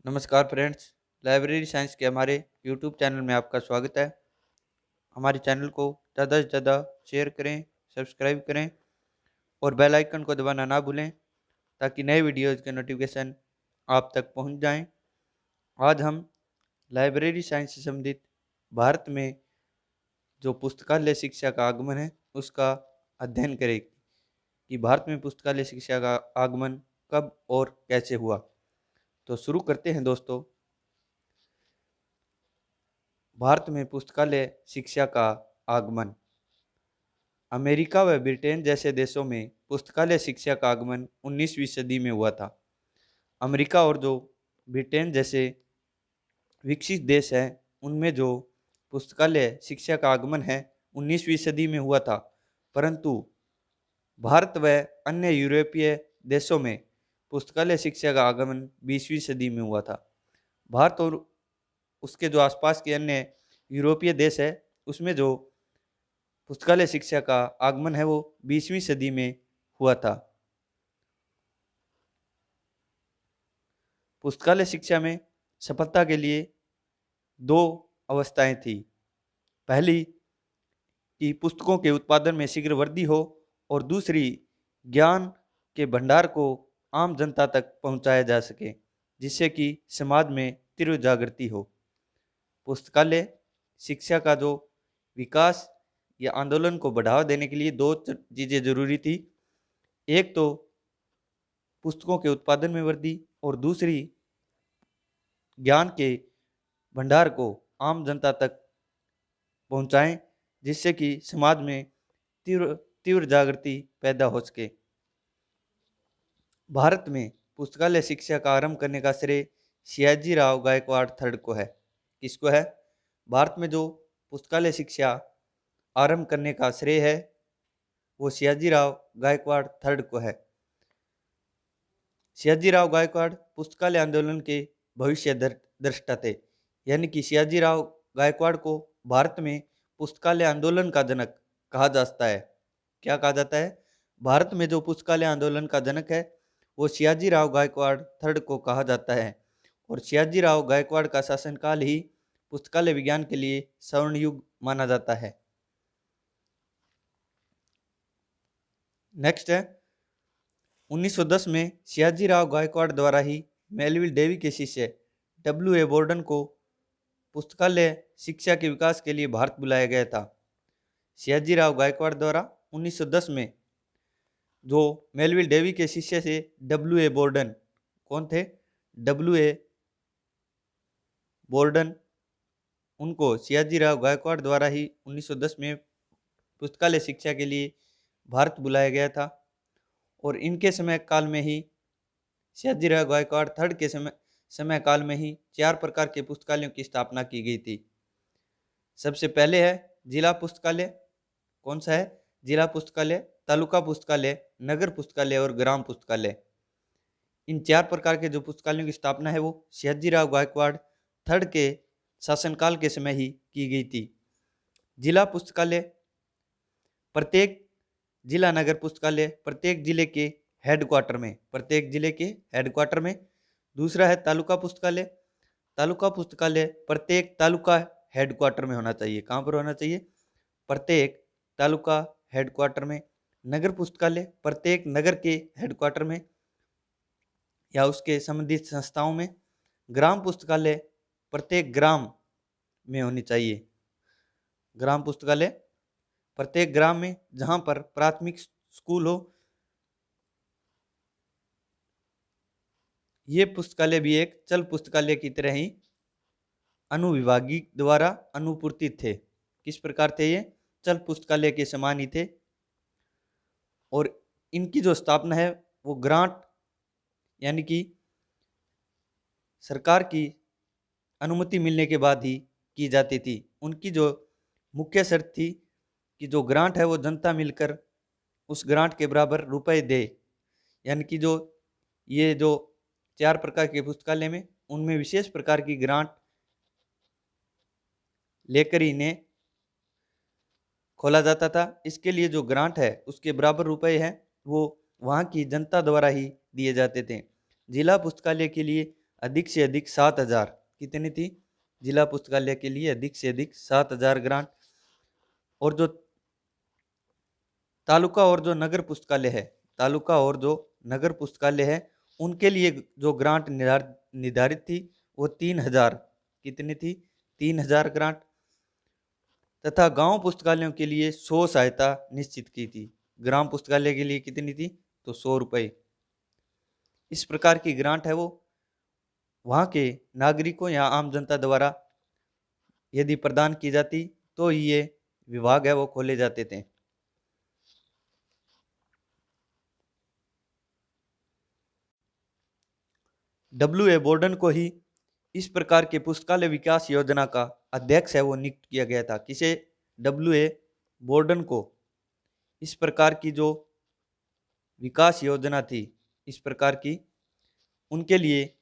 नमस्कार friends. Library science के हमारे यूट्यूब चैनल में आपका स्वागत है। हमारे चैनल को ज़्यादा से ज़्यादा शेयर करें, सब्सक्राइब करें और बेल आइकन को दबाना ना भूलें ताकि नए वीडियोज़ के नोटिफिकेशन आप तक पहुंच जाएं। आज हम लाइब्रेरी साइंस से संबंधित भारत में जो पुस्तकालय शिक्षा का आगमन है उसका अध्ययन करेंगे कि भारत में पुस्तकालय शिक्षा का आगमन कब और कैसे हुआ। तो शुरू करते हैं दोस्तों। भारत में पुस्तकालय शिक्षा का आगमन। अमेरिका व ब्रिटेन जैसे देशों में पुस्तकालय शिक्षा का आगमन 19वीं सदी में हुआ था। अमेरिका और जो ब्रिटेन जैसे विकसित देश हैं उनमें जो पुस्तकालय शिक्षा का आगमन है 19वीं सदी में हुआ था, परंतु भारत व अन्य यूरोपीय देशों में पुस्तकालय शिक्षा का आगमन 20वीं सदी में हुआ था। भारत और उसके जो आसपास के अन्य यूरोपीय देश है उसमें जो पुस्तकालय शिक्षा का आगमन है वो 20वीं सदी में हुआ था। पुस्तकालय शिक्षा में सफलता के लिए दो अवस्थाएं थी। पहली कि पुस्तकों के उत्पादन में शीघ्र वृद्धि हो और दूसरी ज्ञान के भंडार को आम जनता तक पहुंचाया जा सके जिससे कि समाज में तीव्र जागृति हो। पुस्तकालय शिक्षा का जो विकास या आंदोलन को बढ़ावा देने के लिए दो चीज़ें जरूरी थी। एक तो पुस्तकों के उत्पादन में वृद्धि और दूसरी ज्ञान के भंडार को आम जनता तक पहुंचाएं जिससे कि समाज में तीव्र तीव्र जागृति पैदा हो सके। भारत में पुस्तकालय शिक्षा का आरंभ करने का श्रेय सयाजी राव गायकवाड़ थर्ड को है। किसको है? भारत में जो पुस्तकालय शिक्षा आरंभ करने का श्रेय है वो सयाजी राव गायकवाड़ थर्ड को है। सयाजी राव गायकवाड़ पुस्तकालय आंदोलन के भविष्य दृष्टा थे, यानी कि सयाजी राव गायकवाड़ को भारत में पुस्तकालय आंदोलन का जनक कहा जाता है। क्या कहा जाता है? भारत में जो पुस्तकालय आंदोलन का जनक है वो सयाजी राव गायकवाड़ थर्ड को कहा जाता है और सयाजी राव गायकवाड़ का शासनकाल ही पुस्तकालय विज्ञान के लिए स्वर्ण युग माना जाता है। नेक्स्ट है 1910 में सयाजी राव गायकवाड़ द्वारा ही मेलविल डेवी के शिष्य W.A. बोर्डन को पुस्तकालय शिक्षा के विकास के लिए भारत बुलाया गया था। सयाजी राव गायकवाड़ द्वारा 1910 में जो मेलविल डेवी के शिष्य थे W.A. बोर्डन, कौन थे? W.A. बोर्डन, उनको सयाजी राव गायकवाड़ द्वारा ही 1910 में पुस्तकालय शिक्षा के लिए भारत बुलाया गया था और इनके समय काल में ही सयाजी राव गायकवाड़ थर्ड के समय काल में ही 4 प्रकार के पुस्तकालयों की स्थापना की गई थी। सबसे पहले है जिला पुस्तकालय। कौन सा है? जिला पुस्तकालय, तालुका पुस्तकालय, नगर पुस्तकालय और ग्राम पुस्तकालय। इन 4 प्रकार के जो पुस्तकालयों की स्थापना है वो सयाजी राव गायकवाड़ थर्ड के शासनकाल के समय ही की गई थी। जिला पुस्तकालय प्रत्येक जिला नगर पुस्तकालय प्रत्येक जिले के हेडक्वार्टर में, प्रत्येक जिले के हेडक्वार्टर में। दूसरा है तालुका पुस्तकालय। तालुका पुस्तकालय प्रत्येक तालुका हेडक्वार्टर में होना चाहिए। कहाँ पर होना चाहिए? प्रत्येक तालुका हेडक्वार्टर में। नगर पुस्तकालय प्रत्येक नगर के हेडक्वार्टर में या उसके संबंधित संस्थाओं में। ग्राम पुस्तकालय प्रत्येक ग्राम में होनी चाहिए। ग्राम पुस्तकालय प्रत्येक ग्राम में जहां पर प्राथमिक स्कूल हो। ये पुस्तकालय भी एक चल पुस्तकालय की तरह ही अनुविभागीय द्वारा अनुपूर्तित थे। किस प्रकार थे ये? चल पुस्तकालय के समान ही थे और इनकी जो स्थापना है वो ग्रांट यानी कि सरकार की अनुमति मिलने के बाद ही की जाती थी। उनकी जो मुख्य शर्त थी कि जो ग्रांट है वो जनता मिलकर उस ग्रांट के बराबर रुपए दे, यानी कि जो ये जो 4 प्रकार के पुस्तकालय में उनमें विशेष प्रकार की ग्रांट लेकर इन्हें खोला जाता था। इसके लिए जो ग्रांट है उसके बराबर रुपए हैं वो वहाँ की जनता द्वारा ही दिए जाते थे। जिला पुस्तकालय के लिए अधिक से अधिक 7,000, कितनी थी? जिला पुस्तकालय के लिए अधिक से अधिक 7,000 ग्रांट। और जो तालुका और जो नगर पुस्तकालय है, तालुका और जो नगर पुस्तकालय है, उनके लिए जो ग्रांट निर्धारित थी वो 3,000, कितनी थी? 3,000 ग्रांट। तथा गांव पुस्तकालयों के लिए 100 सहायता निश्चित की थी। ग्राम पुस्तकालय के लिए कितनी थी? तो 100 रुपये। इस प्रकार की ग्रांट है वो वहाँ के नागरिकों या आम जनता द्वारा यदि प्रदान की जाती तो ये विभाग है वो खोले जाते थे। W.A. बोर्डन को ही इस प्रकार के पुस्तकालय विकास योजना का अध्यक्ष है वो नियुक्त किया गया था। किसे? W.A. बोर्डन को इस प्रकार की जो विकास योजना थी, इस प्रकार की, उनके लिए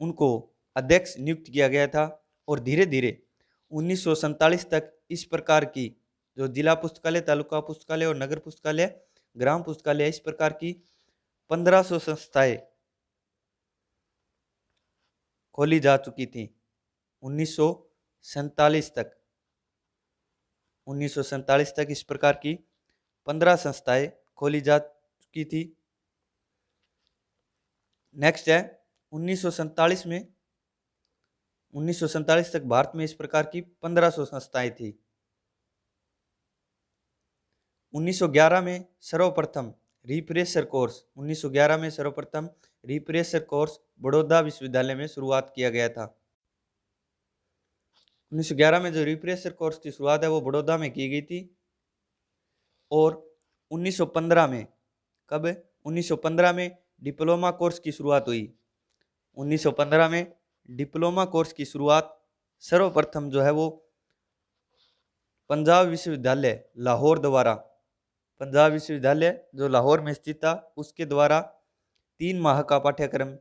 उनको अध्यक्ष नियुक्त किया गया था। और धीरे धीरे 1947 तक इस प्रकार की जो जिला पुस्तकालय, तालुका पुस्तकालय और नगर पुस्तकालय, ग्राम पुस्तकालय, इस प्रकार की 1500 संस्थाएं खोली जा चुकी थी 1947 तक। 1947 तक इस प्रकार की 15 संस्थाएं खोली जा चुकी थी। नेक्स्ट है 1947 में, 1947 तक भारत में इस प्रकार की 1500 संस्थाएं थी। 1911 में सर्वप्रथम रिफ्रेशर कोर्स, 1911 में सर्वप्रथम रिफ्रेशर कोर्स बड़ौदा विश्वविद्यालय में शुरुआत किया गया था। 1911 में जो रिफ्रेशर कोर्स की शुरुआत है वो बड़ौदा में की गई थी। और 1915 में, कब? 1915 में डिप्लोमा कोर्स की शुरुआत हुई। 1915 में डिप्लोमा कोर्स की शुरुआत सर्वप्रथम जो है वो पंजाब विश्वविद्यालय लाहौर द्वारा, पंजाब विश्वविद्यालय जो लाहौर में स्थित था उसके द्वारा 3 माह का पाठ्यक्रम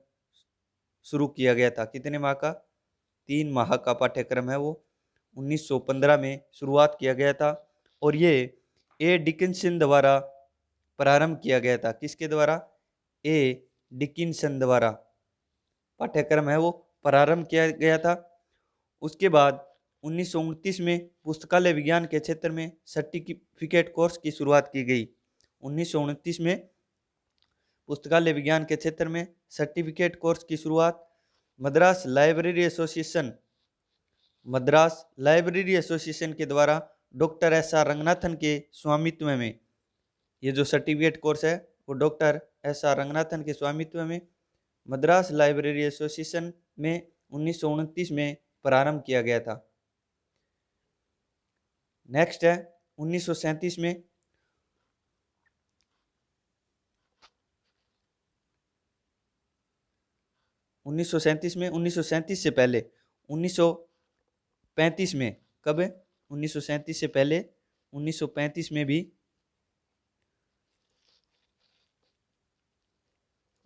शुरू किया गया था। कितने माह का? 3 माह का पाठ्यक्रम है वो 1915 में शुरुआत किया गया था। और ये ए डिकिंसन द्वारा प्रारंभ किया गया था। किसके द्वारा? ए डिकिंसन द्वारा पाठ्यक्रम है वो प्रारंभ किया गया था। उसके बाद 1929 में पुस्तकालय विज्ञान के क्षेत्र में सर्टिफिकेट कोर्स की शुरुआत की गई। 1929 में पुस्तकालय विज्ञान के क्षेत्र में सर्टिफिकेट कोर्स की शुरुआत Madras library association, Madras library association के द्वारा डॉक्टर S.R. रंगनाथन के स्वामित्व में, ये जो सर्टिफिकेट कोर्स है वो डॉक्टर S.R. रंगनाथन के स्वामित्व में मद्रास लाइब्रेरी एसोसिएशन में 1929 में प्रारंभ किया गया था। नेक्स्ट है 1937 में, 1937 में, 1937 से पहले 1935 में, कब? 1937 से पहले 1935 में भी,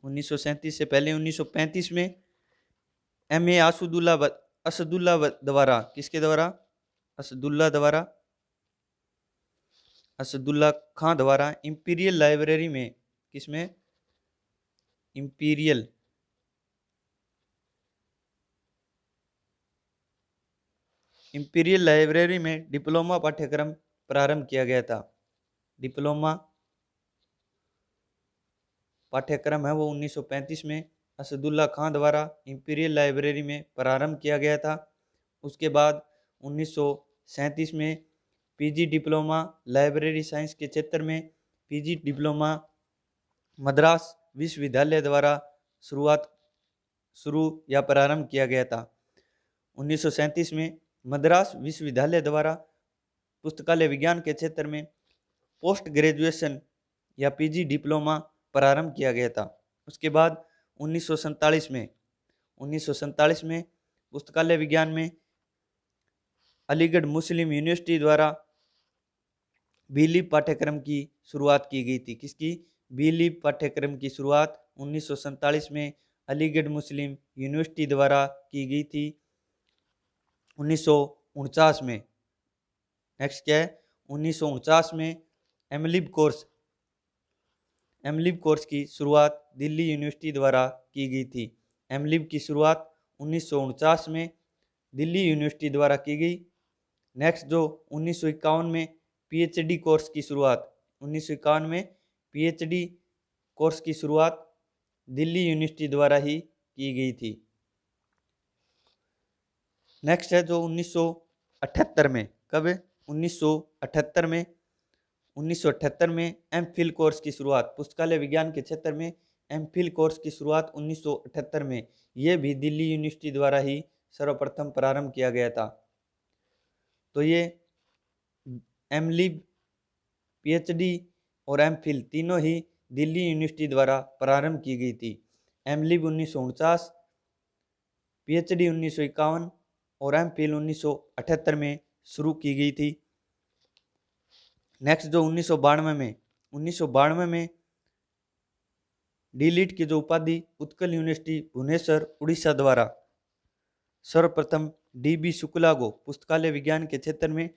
1937 से पहले 1935 में M.A. असदुल्ला द्वारा, किसके द्वारा? असदुल्ला द्वारा, असदुल्ला खां द्वारा इंपीरियल लाइब्रेरी में, किसमें? इंपीरियल लाइब्रेरी में डिप्लोमा पाठ्यक्रम प्रारंभ किया गया था। डिप्लोमा पाठ्यक्रम है वो 1935 में असदुल्ला खां द्वारा इंपीरियल लाइब्रेरी में प्रारंभ किया गया था। उसके बाद 1937 में पीजी डिप्लोमा लाइब्रेरी साइंस के क्षेत्र में पीजी डिप्लोमा मद्रास विश्वविद्यालय द्वारा शुरू या प्रारंभ किया गया था। 1937 में मद्रास विश्वविद्यालय द्वारा पुस्तकालय विज्ञान के क्षेत्र में पोस्ट ग्रेजुएशन या पीजी डिप्लोमा प्रारंभ किया गया था। उसके बाद 1947 में पुस्तकालय विज्ञान में अलीगढ़ मुस्लिम यूनिवर्सिटी द्वारा बी.लिब पाठ्यक्रम की शुरुआत की गई थी। किसकी? बी.लिब पाठ्यक्रम की शुरुआत 1947 में अलीगढ़ मुस्लिम यूनिवर्सिटी द्वारा की गई थी। 1949 में, नेक्स्ट क्या है? 1949 में एमलिब कोर्स की शुरुआत दिल्ली यूनिवर्सिटी द्वारा की गई थी। एमलिब की शुरुआत 1949 में दिल्ली यूनिवर्सिटी द्वारा की गई। नेक्स्ट जो 1951 में पीएचडी कोर्स की शुरुआत 1951 में पीएचडी कोर्स की शुरुआत दिल्ली यूनिवर्सिटी द्वारा ही की गई थी। नेक्स्ट है जो 1978 में, कब है 1978 में 1978 में एमफिल कोर्स की शुरुआत, पुस्तकालय विज्ञान के क्षेत्र में एमफिल कोर्स की शुरुआत 1978 में, यह भी दिल्ली यूनिवर्सिटी द्वारा ही सर्वप्रथम प्रारंभ किया गया था। तो ये एमलिब, पीएचडी और एमफिल तीनों ही दिल्ली यूनिवर्सिटी द्वारा प्रारंभ की गई थी। एमलिब 1949, पीएचडी 1951 और एमफिल 1978 में शुरू की गई थी। नेक्स्ट जो 1992 में डीलिट की जो उपाधि उत्कल यूनिवर्सिटी भुवनेश्वर उड़ीसा द्वारा सर्वप्रथम डीबी शुक्ला को पुस्तकालय विज्ञान के क्षेत्र में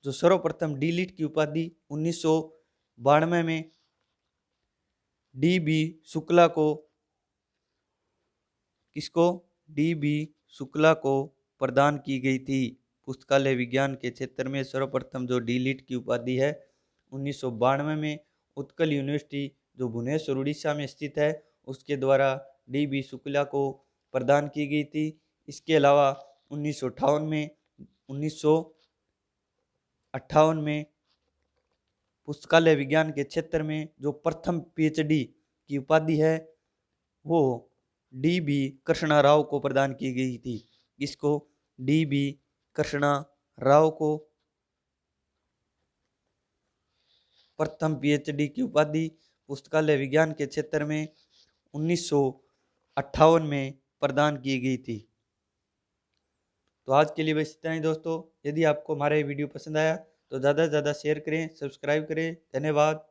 जो सर्वप्रथम डीलिट की उपाधि 1992 में डीबी शुक्ला को डीबी शुक्ला को प्रदान की गई थी। पुस्तकालय विज्ञान के क्षेत्र में सर्वप्रथम जो डीलिट की उपाधि है 1992 में उत्कल यूनिवर्सिटी जो भुवनेश्वर उड़ीसा में स्थित है उसके द्वारा डीबी शुक्ला को प्रदान की गई थी। इसके अलावा 1958 में पुस्तकालय विज्ञान के क्षेत्र में जो प्रथम पीएचडी की उपाधि है वो डीबी कृष्णा राव को प्रदान की गई थी। इसको डीबी कृष्णा राव को प्रथम पीएचडी की उपाधि पुस्तकालय विज्ञान के क्षेत्र में 1958 में प्रदान की गई थी। तो आज के लिए बस इतना ही दोस्तों। यदि आपको हमारा ये वीडियो पसंद आया तो ज़्यादा से ज़्यादा शेयर करें, सब्सक्राइब करें। धन्यवाद।